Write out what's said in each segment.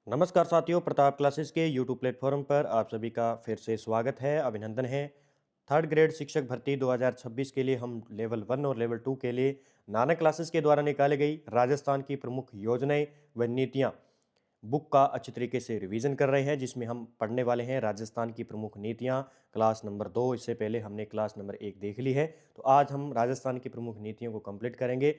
नमस्कार साथियों, प्रताप क्लासेस के यूट्यूब प्लेटफॉर्म पर आप सभी का फिर से स्वागत है, अभिनंदन है। थर्ड ग्रेड शिक्षक भर्ती 2026 के लिए हम लेवल 1 और लेवल 2 के लिए नानक क्लासेस के द्वारा निकाली गई राजस्थान की प्रमुख योजनाएं व नीतियां बुक का अच्छी तरीके से रिवीजन कर रहे हैं, जिसमें हम पढ़ने वाले हैं राजस्थान की प्रमुख नीतियां क्लास नंबर 2। इससे पहले हमने क्लास नंबर 1 देख ली है, तो आज हम राजस्थान की प्रमुख नीतियों को कंप्लीट करेंगे।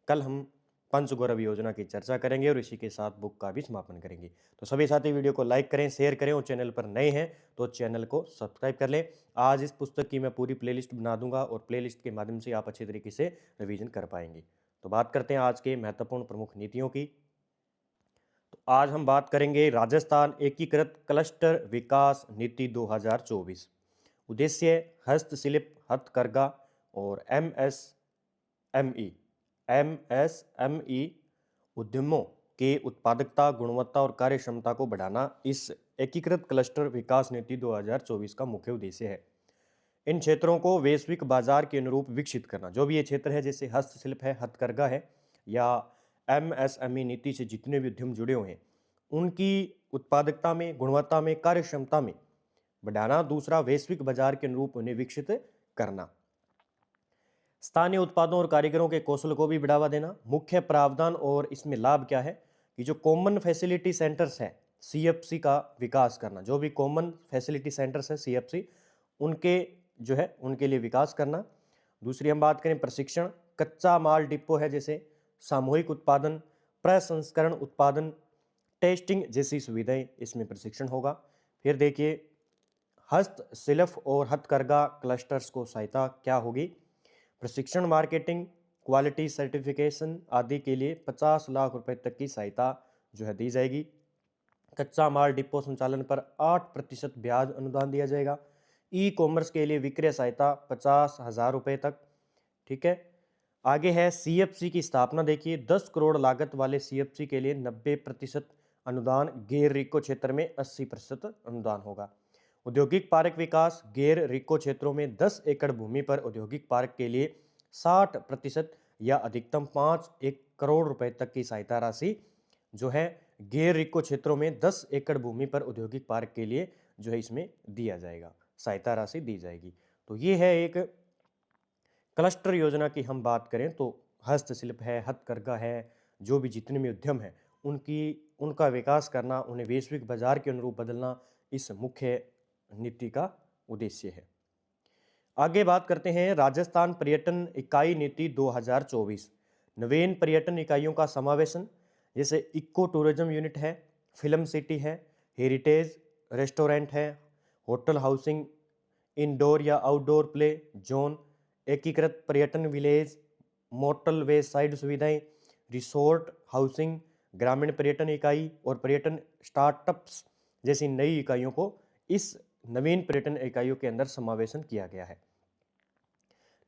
कल हम पंचगौरव योजना की चर्चा करेंगे और इसी के साथ बुक का भी समापन करेंगे। तो सभी साथी वीडियो को लाइक करें, शेयर करें और चैनल पर नए हैं तो चैनल को सब्सक्राइब कर लें। आज इस पुस्तक की मैं पूरी प्लेलिस्ट बना दूंगा और प्लेलिस्ट के माध्यम से आप अच्छे तरीके से रिवीजन कर पाएंगे। तो बात करते हैं आज के महत्वपूर्ण प्रमुख नीतियों की। तो आज हम बात करेंगे राजस्थान एकीकृत क्लस्टर विकास नीति 2024। उद्देश्य हस्तशिल्प, हथकरघा और एमएसएमई उद्यमों के उत्पादकता, गुणवत्ता और कार्य क्षमता को बढ़ाना इस एकीकृत क्लस्टर विकास नीति 2024 का मुख्य उद्देश्य है। इन क्षेत्रों को वैश्विक बाजार के अनुरूप विकसित करना। जो भी ये क्षेत्र है, जैसे हस्तशिल्प है, हथकरघा है या एमएसएमई नीति से जितने भी उद्यम जुड़े हुए हैं, उनकी उत्पादकता में, गुणवत्ता में, कार्य क्षमता में बढ़ाना। दूसरा, वैश्विक बाजार के अनुरूप उन्हें विकसित करना। स्थानीय उत्पादों और कारीगरों के कौशल को भी बढ़ावा देना। मुख्य प्रावधान और इसमें लाभ क्या है कि जो कॉमन फैसिलिटी सेंटर्स है, सीएफसी का विकास करना। जो भी कॉमन फैसिलिटी सेंटर्स है सीएफसी, उनके जो है उनके लिए विकास करना। दूसरी हम बात करें प्रशिक्षण, कच्चा माल डिपो है, जैसे सामूहिक उत्पादन, प्रसंस्करण उत्पादन, टेस्टिंग जैसी सुविधाएं, इसमें प्रशिक्षण होगा। फिर देखिए हस्तशिल्प और हथकरघा क्लस्टर्स को सहायता क्या होगी। प्रशिक्षण, मार्केटिंग, क्वालिटी सर्टिफिकेशन आदि के लिए 50 लाख रुपए तक की सहायता जो है दी जाएगी। कच्चा माल डिपो संचालन पर 8% ब्याज अनुदान दिया जाएगा। ई कॉमर्स के लिए विक्रय सहायता 50,000 रुपये तक। ठीक है, आगे है सीएफसी की स्थापना। देखिए 10 करोड़ लागत वाले सीएफसी के लिए 90% अनुदान, गैर रिको क्षेत्र में 80% अनुदान होगा। औद्योगिक पार्क विकास, गैर रिको क्षेत्रों में 10 एकड़ भूमि पर औद्योगिक पार्क के लिए 60% या अधिकतम 1 करोड़ रुपए तक की सहायता राशि जो है गैर रिको क्षेत्रों में 10 एकड़ भूमि पर औद्योगिक पार्क के लिए जो है इसमें दिया जाएगा, सहायता राशि दी जाएगी। तो ये है एक क्लस्टर योजना की हम बात करें तो हस्तशिल्प है, हथकरघा है, जो भी जितने भी उद्यम हैं उनका विकास करना, उन्हें वैश्विक बाजार के अनुरूप बदलना इस मुख्य नीति का उद्देश्य है। आगे बात करते हैं राजस्थान पर्यटन इकाई नीति 2024। नवीन पर्यटन इकाइयों का समावेशन, जैसे इको टूरिज्म यूनिट है, फिल्म सिटी है, हेरिटेज रेस्टोरेंट है, होटल हाउसिंग, इंडोर या आउटडोर प्ले जोन, एकीकृत पर्यटन विलेज, मोटल वे साइड सुविधाएं, रिसोर्ट हाउसिंग, ग्रामीण पर्यटन इकाई और पर्यटन स्टार्टअप्स जैसी नई इकाइयों को इस नवीन पर्यटन इकाइयों के अंदर समावेशन किया गया है।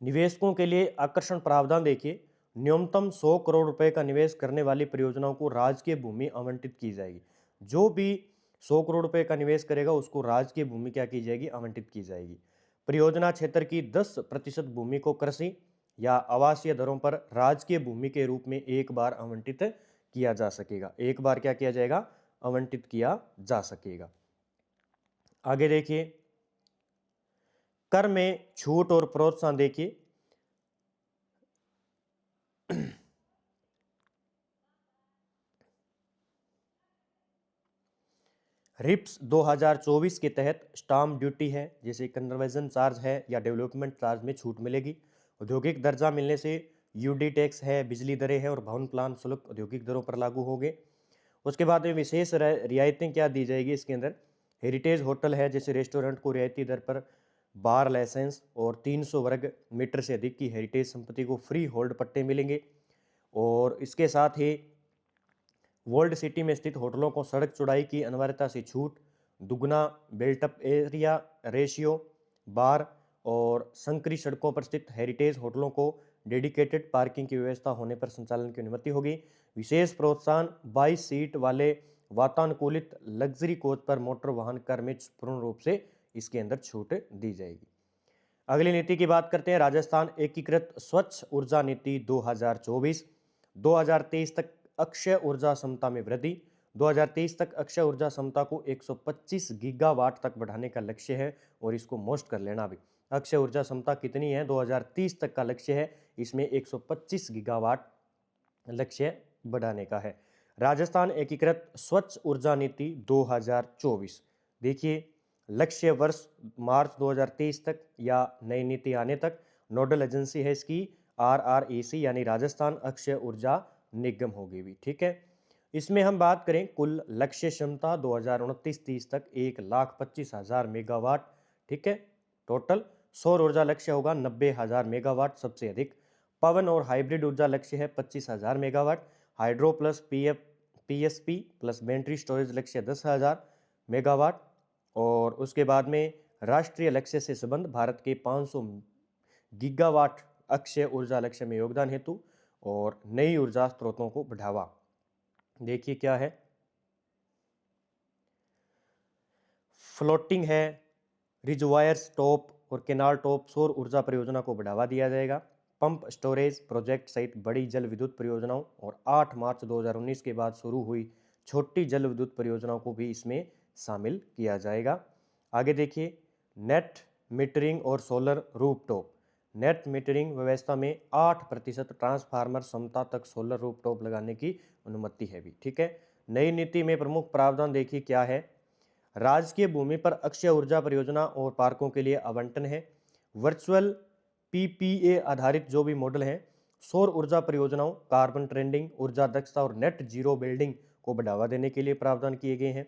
निवेशकों के लिए आकर्षण प्रावधान देखिए, न्यूनतम 100 करोड़ रुपए का निवेश करने वाली परियोजनाओं को राजकीय भूमि आवंटित की जाएगी। जो भी 100 करोड़ रुपए का निवेश करेगा उसको राजकीय भूमि क्या की जाएगी, आवंटित की जाएगी। परियोजना क्षेत्र की 10% भूमि को कृषि या आवासीय दरों पर राजकीय भूमि के रूप में एक बार आवंटित किया जा सकेगा। एक बार क्या किया जाएगा, आवंटित किया जा सकेगा। आगे देखिए कर में छूट और प्रोत्साहन देखिए, रिप्स 2024 के तहत स्टाम्प ड्यूटी है, जैसे कन्वर्जन चार्ज है या डेवलपमेंट चार्ज में छूट मिलेगी। औद्योगिक दर्जा मिलने से यूडी टैक्स है, बिजली दरें हैं और भवन प्लान शुल्क औद्योगिक दरों पर लागू होंगे। उसके बाद में विशेष रियायतें क्या दी जाएगी इसके अंदर। हेरिटेज होटल है, जैसे रेस्टोरेंट को रियायती दर पर बार लाइसेंस और 300 वर्ग मीटर से अधिक की हेरिटेज संपत्ति को फ्री होल्ड पट्टे मिलेंगे। और इसके साथ ही वर्ल्ड सिटी में स्थित होटलों को सड़क चौड़ाई की अनिवार्यता से छूट, दुगना बिल्टअप एरिया रेशियो, बार और संकरी सड़कों पर स्थित हेरिटेज होटलों को डेडिकेटेड पार्किंग की व्यवस्था होने पर संचालन की अनुमति होगी। विशेष प्रोत्साहन 22 सीट वाले वातानुकूलित लग्जरी कोच पर मोटर वाहन कर में पूर्ण रूप से इसके अंदर छूट दी जाएगी। अगली नीति की बात करते हैं राजस्थान एकीकृत स्वच्छ ऊर्जा नीति 2024। 2023 तक अक्षय ऊर्जा क्षमता में वृद्धि, 2023 तक अक्षय ऊर्जा क्षमता को 125 गीगावाट तक बढ़ाने का लक्ष्य है और इसको मोस्ट कर लेना भी। अक्षय ऊर्जा क्षमता कितनी है? 2030 तक का लक्ष्य है, इसमें 125 गीगावाट लक्ष्य बढ़ाने का है। राजस्थान एकीकृत स्वच्छ ऊर्जा नीति 2024, देखिए लक्ष्य वर्ष मार्च 2023 तक या नई नीति आने तक। नोडल एजेंसी है इसकी RREC यानी राजस्थान अक्षय ऊर्जा निगम होगी भी, ठीक है। इसमें हम बात करें कुल लक्ष्य क्षमता 2029-30 तक 1,25,000 मेगावाट, ठीक है। टोटल सौर ऊर्जा लक्ष्य होगा 90,000 मेगावाट सबसे अधिक। पवन और हाइब्रिड ऊर्जा लक्ष्य है 25,000 megawatt. Hydro plus PSP plus battery storage लक्ष्य 10,000 मेगावाट। और उसके बाद में राष्ट्रीय लक्ष्य से संबंध भारत के 500 गीगावाट अक्षय ऊर्जा लक्ष्य में योगदान हेतु और नई ऊर्जा स्रोतों को बढ़ावा। देखिए क्या है, फ्लोटिंग है, रिजर्वायर्स टॉप और केनाल टॉप सौर ऊर्जा परियोजना को बढ़ावा दिया जाएगा। पंप स्टोरेज प्रोजेक्ट सहित बड़ी जल विद्युत परियोजनाओं और 8 मार्च 2019 के बाद शुरू हुई छोटी जल विद्युत परियोजनाओं को भी इसमें शामिल किया जाएगा। आगे देखिए, नेट मीटरिंग और सोलर रूफटॉप। नेट मीटरिंग व्यवस्था में 8% ट्रांसफार्मर क्षमता तक सोलर रूफटॉप लगाने की अनुमति है भी, ठीक है। नई नीति में प्रमुख प्रावधान देखिए क्या है, राजकीय भूमि पर अक्षय ऊर्जा परियोजना और पार्कों के लिए आवंटन है। वर्चुअल PPA आधारित जो भी मॉडल हैं, सौर ऊर्जा परियोजनाओं, कार्बन ट्रेडिंग, ऊर्जा दक्षता और नेट जीरो बिल्डिंग को बढ़ावा देने के लिए प्रावधान किए गए हैं।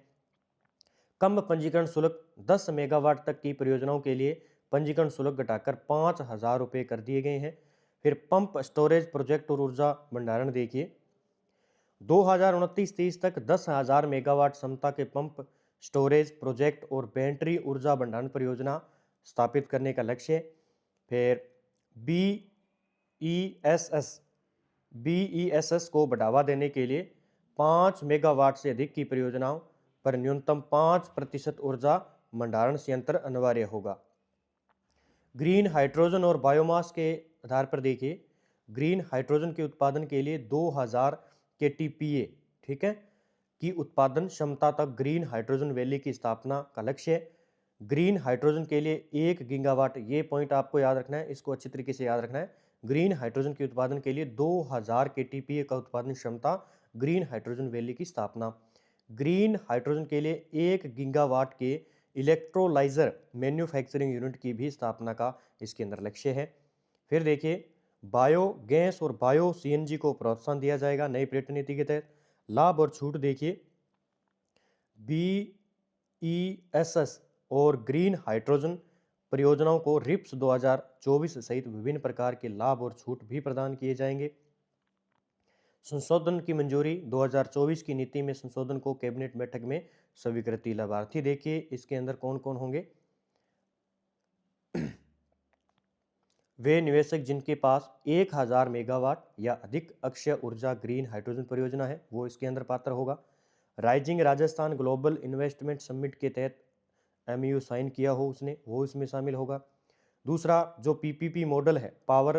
कम पंजीकरण शुल्क 10 मेगावाट तक की परियोजनाओं के लिए पंजीकरण शुल्क घटाकर 5,000 रुपये कर दिए गए हैं। फिर पंप स्टोरेज प्रोजेक्ट और ऊर्जा भंडारण देखिए, 2029-30 तक 10,000 मेगावाट क्षमता के पंप स्टोरेज प्रोजेक्ट और बैटरी ऊर्जा भंडारण परियोजना स्थापित करने का लक्ष्य। फिर BESS को बढ़ावा देने के लिए 5 मेगावाट से अधिक की परियोजनाओं पर न्यूनतम 5% ऊर्जा भंडारण संयंत्र अनिवार्य होगा। ग्रीन हाइड्रोजन और बायोमास के आधार पर देखिए, ग्रीन हाइड्रोजन के उत्पादन के लिए 2000 KTPA, ठीक है, की उत्पादन क्षमता तक ग्रीन हाइड्रोजन वैली की स्थापना का लक्ष्य है। ग्रीन हाइड्रोजन के लिए 1 गीगावाट, ये पॉइंट आपको याद रखना है, इसको अच्छी तरीके से याद रखना है। ग्रीन हाइड्रोजन के उत्पादन के लिए 2000 KTPA का उत्पादन क्षमता, ग्रीन हाइड्रोजन वैली की स्थापना। ग्रीन हाइड्रोजन के लिए 1 गीगावाट के इलेक्ट्रोलाइजर मैन्युफैक्चरिंग यूनिट की भी स्थापना का इसके अंदर लक्ष्य है। फिर देखिए, बायो गैस और बायो CNG को प्रोत्साहन दिया जाएगा नई पर्यटन नीति के तहत। लाभ और छूट देखिए, BESS और ग्रीन हाइड्रोजन परियोजनाओं को RIPS 2024 सहित विभिन्न प्रकार के लाभ और छूट भी प्रदान किए जाएंगे। संशोधन की मंजूरी, 2024 की नीति में संशोधन को कैबिनेट बैठक में स्वीकृति। लाभार्थी देखिए इसके अंदर कौन कौन होंगे, वे निवेशक जिनके पास 1000 मेगावाट या अधिक अक्षय ऊर्जा ग्रीन हाइड्रोजन परियोजना है, वो इसके अंदर पात्र होगा। Rising Rajasthan global investment summit के तहत MOU साइन किया हो उसने, वो इसमें शामिल होगा। दूसरा जो PPP मॉडल है, पावर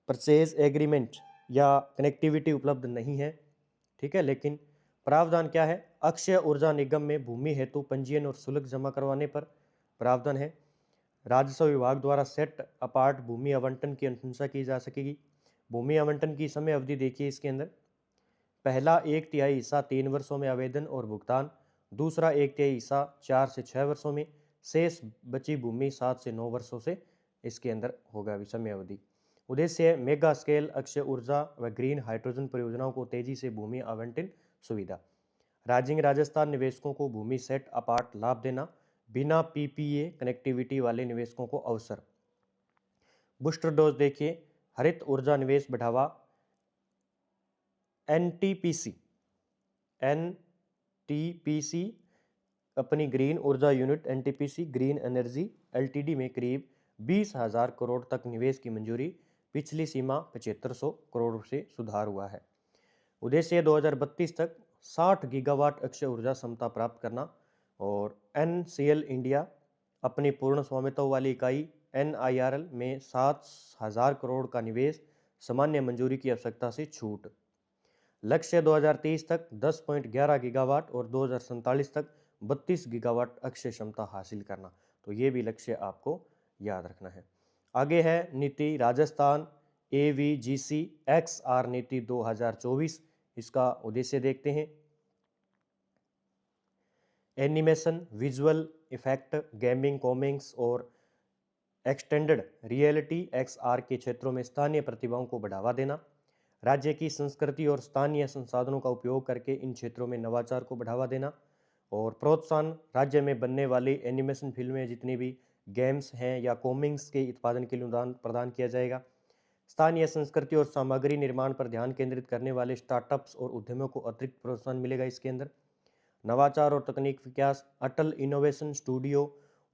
परचेज एग्रीमेंट या कनेक्टिविटी उपलब्ध नहीं है, ठीक है। लेकिन प्रावधान क्या है, अक्षय ऊर्जा निगम में भूमि हेतु पंजीयन और शुल्क जमा करवाने पर प्रावधान है। राजस्व विभाग द्वारा सेट अपार्ट भूमि आवंटन की अनुशंसा की जा सकेगी। भूमि आवंटन की समय अवधि देखिए इसके अंदर, पहला 1/3 हिस्सा 3 वर्षों में आवेदन और भुगतान, दूसरा 1/3 हिस्सा 4 से 6 वर्षों में, शेष बची भूमि 7 से 9 वर्षों से इसके अंदर होगा समय अवधि। उद्देश्य है मेगा स्केल अक्षय ऊर्जा व ग्रीन हाइड्रोजन परियोजनाओं को तेजी से भूमि आवंटन सुविधा। राइजिंग राजस्थान निवेशकों को भूमि सेट अपार्ट लाभ देना, बिना PPA कनेक्टिविटी वाले निवेशकों को अवसर। बूस्टर डोज देखिए, हरित ऊर्जा निवेश बढ़ावा, NTPC अपनी ग्रीन ऊर्जा unit NTPC green energy LTD में करीब 20,000 करोड़ तक निवेश की मंजूरी, पिछली सीमा 7500 करोड़ से सुधार हुआ है। उद्देश्य 2032 तक 60 गीगावाट अक्षय ऊर्जा क्षमता प्राप्त करना। और NCL इंडिया अपनी पूर्ण स्वामित्व वाली इकाई NIRL में 7,000 करोड़ का निवेश, सामान्य मंजूरी की आवश्यकता से छूट। लक्ष्य 2030 तक 10.11 गीगावाट और 2047 तक 32 गीगावाट अक्षय क्षमता हासिल करना। तो ये भी लक्ष्य आपको याद रखना है। आगे है नीति राजस्थान AVGC XR नीति 2024। इसका उद्देश्य देखते हैं। Animation, visual effect, gaming, comics और एक्सटेंडेड रियलिटी XR के क्षेत्रों में स्थानीय प्रतिभाओं को बढ़ावा देना। राज्य की संस्कृति और स्थानीय संसाधनों का उपयोग करके इन क्षेत्रों में नवाचार को बढ़ावा देना। और प्रोत्साहन, राज्य में बनने वाली एनिमेशन फिल्में, जितनी भी गेम्स हैं या कॉमिक्स के उत्पादन के लिए अनुदान प्रदान किया जाएगा। स्थानीय संस्कृति और सामग्री निर्माण पर ध्यान केंद्रित करने वाले स्टार्टअप्स और उद्यमों को अतिरिक्त प्रोत्साहन मिलेगा इसके अंदर। नवाचार और तकनीक विकास, अटल इनोवेशन स्टूडियो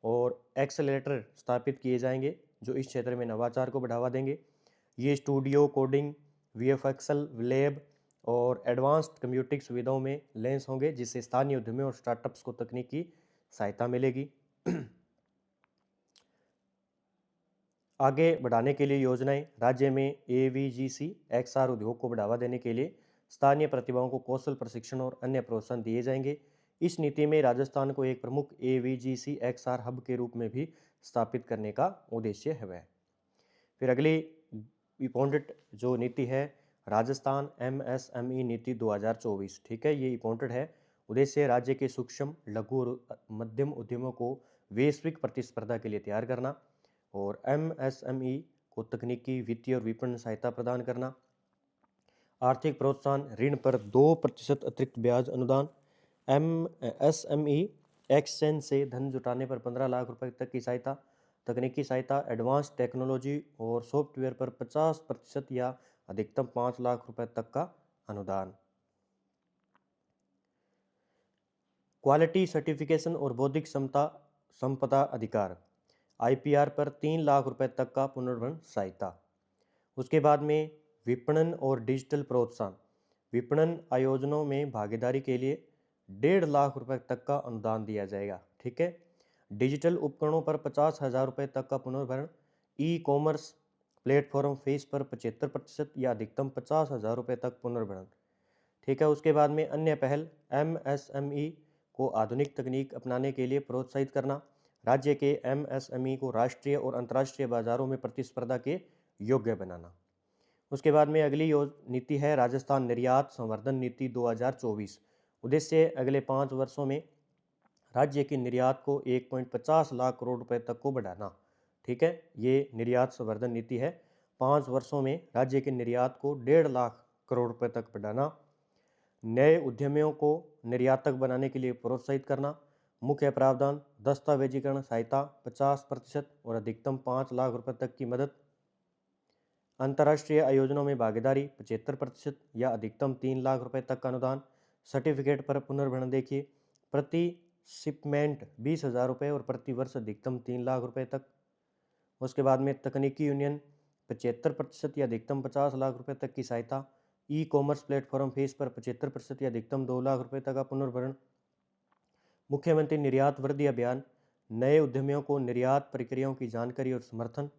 और एक्सेलरेटर स्थापित किए जाएंगे जो इस क्षेत्र में नवाचार को बढ़ावा देंगे। ये स्टूडियो कोडिंग, VFXL लैब और एडवांस्ड कंप्यूटिंग सुविधाओं में लैस होंगे, जिससे स्थानीय उद्यमियों और स्टार्टअप्स को तकनीकी सहायता मिलेगी। आगे बढ़ाने के लिए योजनाएं, राज्य में AVGC XR उद्योग को बढ़ावा देने के लिए स्थानीय प्रतिभाओं को कौशल प्रशिक्षण और अन्य प्रोत्साहन दिए जाएंगे। इस नीति में राजस्थान को एक प्रमुख AVGC XR हब के रूप में भी स्थापित करने का उद्देश्य है। फिर अगली इम्पोर्टेंट जो नीति है, राजस्थान MSME नीति 2024। ठीक है, ये इम्पोर्टेंट है। उद्देश्य राज्य के सूक्ष्म, लघु और मध्यम उद्यमों को वैश्विक प्रतिस्पर्धा के लिए तैयार करना और MSME को तकनीकी, वित्तीय और विपणन सहायता प्रदान करना। आर्थिक प्रोत्साहन, ऋण पर 2% अतिरिक्त ब्याज अनुदान। MSME एक्सचेंज से धन जुटाने पर 15 लाख रुपए तक की सहायता। तकनीकी सहायता, एडवांस टेक्नोलॉजी और सॉफ्टवेयर पर 50% या अधिकतम 5 लाख रुपए तक का अनुदान। क्वालिटी सर्टिफिकेशन और बौद्धिक संपदा अधिकार, IPR पर 3 लाख रुपए तक का पुनर्भरण सहायता। उसके बाद में विपणन और डिजिटल प्रोत्साहन, विपणन आयोजनों में भागीदारी के लिए 1.5 लाख रुपए तक का अनुदान दिया जाएगा। ठीक है, डिजिटल उपकरणों पर 50,000 रुपये तक का पुनर्भरण। ई-कॉमर्स प्लेटफॉर्म फीस पर 75% या अधिकतम 50,000 रुपये तक पुनर्भरण। ठीक है, उसके बाद में अन्य पहल, MSME को आधुनिक तकनीक अपनाने के लिए प्रोत्साहित करना। राज्य के MSME को राष्ट्रीय और अंतर्राष्ट्रीय बाजारों में प्रतिस्पर्धा के योग्य बनाना। उसके बाद में अगली नीति है राजस्थान निर्यात संवर्धन नीति 2024। उद्देश्य अगले 5 वर्षों में राज्य की निर्यात को 1.50 लाख करोड़ रुपए तक को बढ़ाना। ठीक है, ये निर्यात संवर्धन नीति है। 5 वर्षों में राज्य की निर्यात को 1.5 लाख करोड़ रुपए तक बढ़ाना। नए उद्यमियों को निर्यातक बनाने के लिए प्रोत्साहित करना। मुख्य प्रावधान, दस्तावेजीकरण सहायता 50% और अधिकतम 5 लाख रुपए तक की मदद। अंतर्राष्ट्रीय आयोजनों में भागीदारी 75% या अधिकतम 3 लाख रुपए तक का अनुदान। सर्टिफिकेट पर पुनर्भरण देखिए, प्रति शिपमेंट 20,000 रुपये और प्रति वर्ष अधिकतम 3 लाख रुपए तक। उसके बाद में तकनीकी यूनियन 75% या अधिकतम 50 लाख रुपए तक की सहायता। ई-कॉमर्स प्लेटफॉर्म फीस पर 75% या अधिकतम 2 लाख रुपए तक का पुनर्भरण। मुख्यमंत्री निर्यात वृद्धि अभियान, नए उद्यमियों को निर्यात प्रक्रियाओं की जानकारी और समर्थन।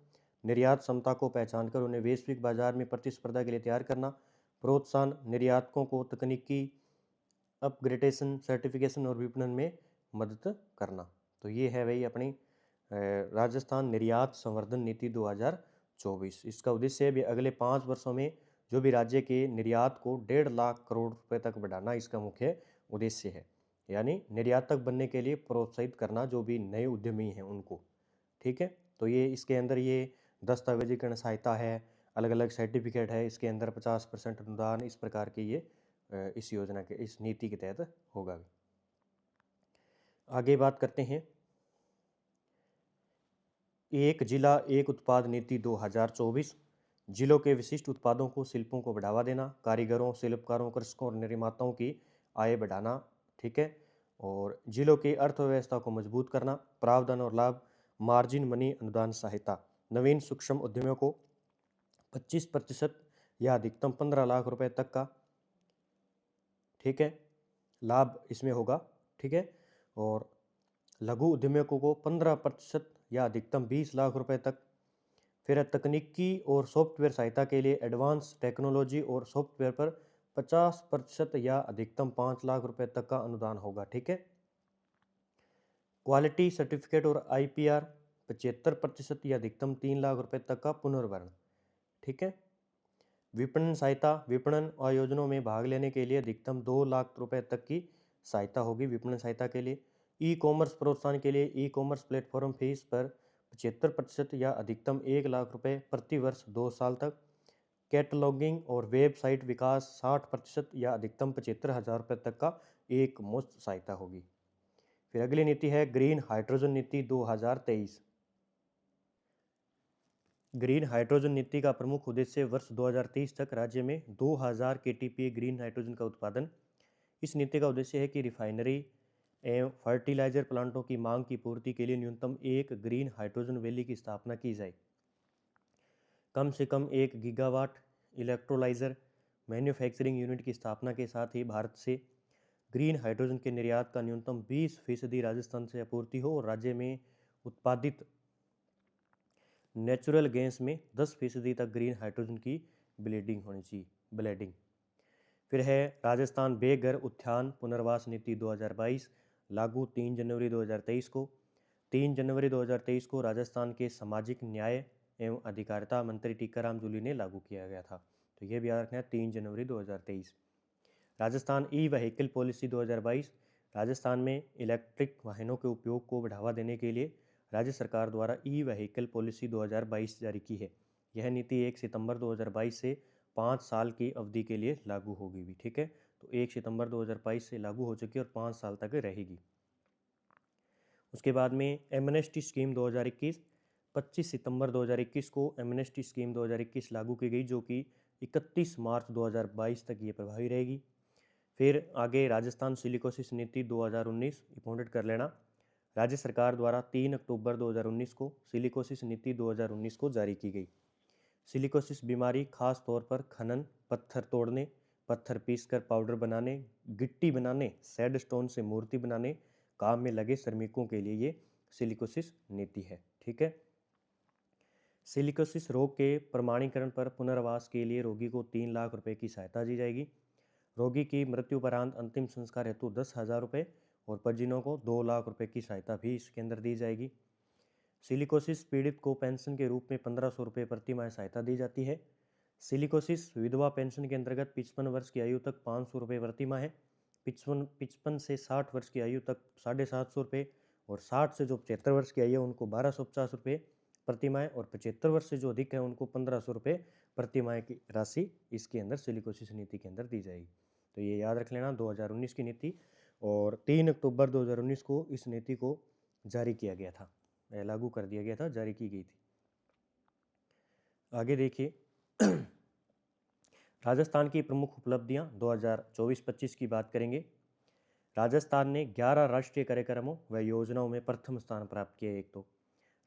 निर्यात क्षमता को पहचानकर उन्हें वैश्विक बाजार में प्रतिस्पर्धा के लिए तैयार करना। प्रोत्साहन, निर्यातकों को तकनीकी अपग्रेडेशन, सर्टिफिकेशन और विपणन में मदद करना। तो ये है भाई अपनी राजस्थान निर्यात संवर्धन नीति 2024। इसका उद्देश्य भी अगले 5 वर्षों में जो भी राज्य के निर्यात को 1.5 लाख करोड़ रुपए तक बढ़ाना इसका मुख्य उद्देश्य है। यानी निर्यातक बनने के लिए प्रोत्साहित करना जो भी नए उद्यमी हैं उनको। ठीक है, तो ये इसके अंदर ये दस्तावेजीकरण सहायता है, अलग अलग सर्टिफिकेट है, इसके अंदर 50% अनुदान, इस प्रकार की ये इस योजना के, इस नीति के तहत होगा। आगे बात करते हैं एक जिला एक उत्पाद नीति 2024। जिलों के विशिष्ट उत्पादों को, शिल्पों को बढ़ावा देना, कारीगरों, शिल्पकारों, कृषकों और निर्माताओं की आय बढ़ाना। ठीक है, और जिलों की अर्थव्यवस्था को मजबूत करना। प्रावधान और लाभ, मार्जिन मनी अनुदान सहायता। नवीन सूक्ष्म उद्यमियों को 25% या अधिकतम 15 लाख रुपए तक का, ठीक है, लाभ इसमें होगा। ठीक है, और लघु उद्यमियों को 15% या अधिकतम 20 लाख रुपए तक। फिर तकनीकी और सॉफ्टवेयर सहायता के लिए एडवांस टेक्नोलॉजी और सॉफ्टवेयर पर 50% या अधिकतम 5 लाख रुपए तक का अनुदान होगा। ठीक है। क्वालिटी सर्टिफिकेट और IPR 75% या अधिकतम 3 लाख रुपए तक का पुनर्भरण। ठीक है। विपणन सहायता, विपणन आयोजनों में भाग लेने के लिए अधिकतम 2 लाख रुपए तक की सहायता होगी विपणन सहायता के लिए। ई कॉमर्स प्रोत्साहन के लिए ई कॉमर्स प्लेटफॉर्म फीस पर 75% या अधिकतम 1 लाख रुपए प्रति वर्ष 2 साल तक। कैटलॉगिंग और वेबसाइट विकास 60% या अधिकतम 75,000 रुपये तक का एक मुफ्त सहायता होगी। फिर अगली नीति है ग्रीन हाइड्रोजन नीति 2023। ग्रीन हाइड्रोजन नीति का प्रमुख उद्देश्य वर्ष 2023 तक राज्य में 2000 KTPA ग्रीन हाइड्रोजन का उत्पादन। इस नीति का उद्देश्य है कि रिफाइनरी एवं फर्टिलाइजर प्लांटों की मांग की पूर्ति के लिए न्यूनतम एक ग्रीन हाइड्रोजन वैली की स्थापना की जाए। कम से कम 1 गीगावाट इलेक्ट्रोलाइजर मैन्युफैक्चरिंग यूनिट की स्थापना के साथ ही भारत से ग्रीन हाइड्रोजन के निर्यात का न्यूनतम 20% राजस्थान से आपूर्ति हो और राज्य में उत्पादित नेचुरल गैस में 10% तक ग्रीन हाइड्रोजन की ब्लेंडिंग होनी चाहिए। ब्लेंडिंग। फिर है राजस्थान बेघर उत्थान पुनर्वास नीति 2022 लागू 3 जनवरी 2023 को। 3 जनवरी 2023 को राजस्थान के सामाजिक न्याय एवं अधिकारिता मंत्री टीकाराम जूली ने लागू किया गया था। तो ये भी याद रखना है 3 जनवरी 2023। Rajasthan e vehicle policy 2022 Rajasthan में इलेक्ट्रिक वाहनों के उपयोग को बढ़ावा देने के लिए राज्य सरकार द्वारा ई व्हीकल पॉलिसी 2022 जारी की है। यह नीति 1 सितंबर 2022 से 5 साल की अवधि के लिए लागू होगी भी। ठीक है। तो 1 सितंबर 2022 से लागू हो चुकी है और 5 साल तक रहेगी। उसके बाद में एमनेस्टी स्कीम 2021 25 सितंबर 2021 को एमनेस्टी स्कीम 2021 लागू की गई जो कि 31 मार्च 2022 तक ये प्रभावी रहेगी। फिर आगे राजस्थान सिलिकोसिस नीति 2019 इंपॉर्टेंट कर लेना। राज्य सरकार द्वारा 3 अक्टूबर 2019 को सिलिकोसिस नीति 2019 को जारी की गई। सिलिकोसिस बीमारी खास तौर पर खनन, पत्थर तोड़ने, पत्थर पीसकर पाउडर बनाने, गिट्टी बनाने, सैड स्टोन से मूर्ति बनाने काम में लगे श्रमिकों के लिए ये सिलिकोसिस नीति है। ठीक है। सिलिकोसिस रोग के प्रमाणीकरण पर पुनर्वास के लिए रोगी को 3 लाख रुपए की सहायता दी जाएगी। रोगी की मृत्यु उपरांत अंतिम संस्कार हेतु 10,000 रुपये और परिजनों को 2 लाख रुपए की सहायता भी इसके अंदर दी जाएगी। सिलिकोसिस पीड़ित को पेंशन के रूप में 1500 रुपये प्रति माह सहायता दी जाती है। सिलिकोसिस विधवा पेंशन के अंतर्गत 55 वर्ष की आयु तक 500 रुपये प्रति माह है। 55 से 60 वर्ष की आयु तक 750 रुपये और 60 से जो 75 वर्ष की आयु है उनको 1250 रुपये प्रति माह और 75 वर्ष से जो अधिक है उनको 1500 रुपये प्रति माह की राशि इसके अंदर सिलिकोसिस नीति के अंदर दी जाएगी। तो ये याद रख लेना 2019 की नीति और 3 अक्टूबर 2019 को इस नीति को जारी किया गया था, लागू कर दिया गया था, जारी की गई थी। आगे देखिए राजस्थान की प्रमुख उपलब्धियां 2024-25 की बात करेंगे। राजस्थान ने 11 राष्ट्रीय कार्यक्रमों व योजनाओं में प्रथम स्थान प्राप्त किया। एक तो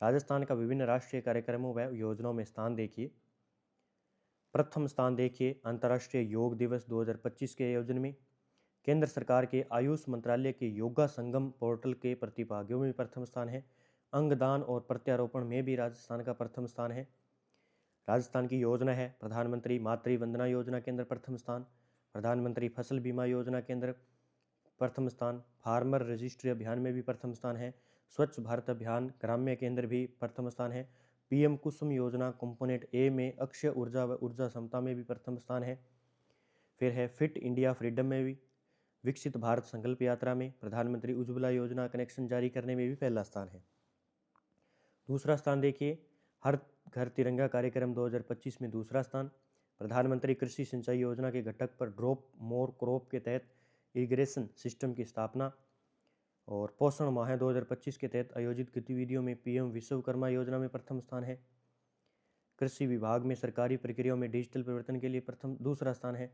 राजस्थान का विभिन्न राष्ट्रीय कार्यक्रमों व योजनाओं में स्थान देखिए। प्रथम स्थान देखिए अंतर्राष्ट्रीय योग दिवस 2025 के आयोजन में। केंद्र सरकार के आयुष मंत्रालय के योगा संगम पोर्टल के प्रतिभागियों में प्रथम स्थान है। अंगदान और प्रत्यारोपण में भी राजस्थान का प्रथम स्थान है। राजस्थान की योजना है प्रधानमंत्री मातृ वंदना योजना के अंदर प्रथम स्थान, प्रधानमंत्री फसल बीमा योजना के अंदर प्रथम स्थान, फार्मर रजिस्ट्री अभियान में भी प्रथम स्थान है, स्वच्छ भारत अभियान ग्राम्य के अंदर भी प्रथम स्थान है, PM कुसुम योजना कंपोनेंट A में अक्षय ऊर्जा व ऊर्जा क्षमता में भी प्रथम स्थान है। फिर है फिट इंडिया फ्रीडम में भी, विकसित भारत संकल्प यात्रा में, प्रधानमंत्री उज्ज्वला योजना कनेक्शन जारी करने में भी पहला स्थान है। दूसरा स्थान देखिए हर घर तिरंगा कार्यक्रम 2025 में दूसरा स्थान, प्रधानमंत्री कृषि सिंचाई योजना के घटक पर ड्रॉप मोर क्रॉप के तहत इरिगेशन सिस्टम की स्थापना और पोषण माह 2025 के तहत आयोजित गतिविधियों में PM विश्वकर्मा योजना में प्रथम स्थान है। कृषि विभाग में सरकारी प्रक्रियाओं में डिजिटल परिवर्तन के लिए दूसरा स्थान है।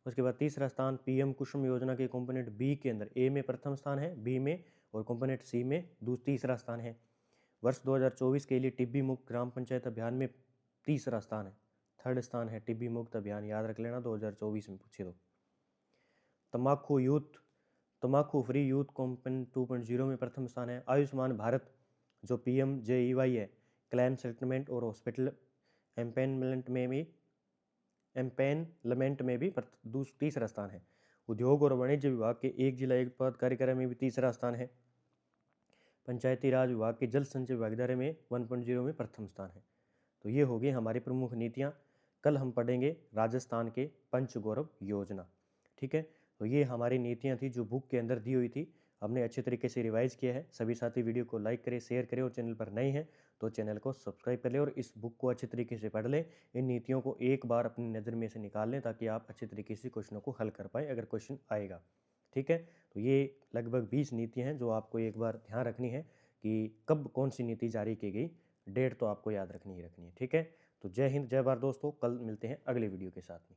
उसके बाद तीसरा स्थान PM कुसुम योजना के कंपोनेंट B के अंदर A में प्रथम स्थान है, B में और कंपोनेंट C में तीसरा स्थान है। वर्ष 2024 के लिए टिब्बी मुक्त ग्राम पंचायत अभियान में तीसरा स्थान है, थर्ड स्थान है टिब्बी मुक्त अभियान, याद रख लेना 2024 में पूछे तो। तम्बाकू फ्री यूथ कैंपेन 2.0 में प्रथम स्थान है। आयुष्मान भारत जो PMJEY है क्लेम सेटलमेंट और हॉस्पिटल एम्पेनमेंट में भी एम्पेनलमेंट में भी तीसरा स्थान है। उद्योग और वाणिज्य विभाग के एक जिला एक उत्पाद कार्यक्रम में भी तीसरा स्थान है। पंचायती राज विभाग के जल संचय भागीदारी में 1.0 में प्रथम स्थान है। तो ये होगी हमारी प्रमुख नीतियाँ। कल हम पढ़ेंगे राजस्थान के पंचगौरव योजना। ठीक है, तो ये हमारी नीतियाँ थी जो बुक के अंदर दी हुई थी। हमने अच्छे तरीके से रिवाइज किया है। सभी साथी वीडियो को लाइक करें, शेयर करें और चैनल पर नए हैं तो चैनल को सब्सक्राइब कर लें और इस बुक को अच्छे तरीके से पढ़ लें। इन नीतियों को एक बार अपनी नज़र में से निकाल लें ताकि आप अच्छे तरीके से क्वेश्चनों को हल कर पाएँ अगर क्वेश्चन आएगा। ठीक है, तो ये लगभग 20 नीतियाँ हैं जो आपको एक बार ध्यान रखनी है कि कब कौन सी नीति जारी की गई। डेट तो आपको याद रखनी ही रखनी है। ठीक है, तो जय हिंद, जय भारत दोस्तों। कल मिलते हैं अगले वीडियो के साथ में।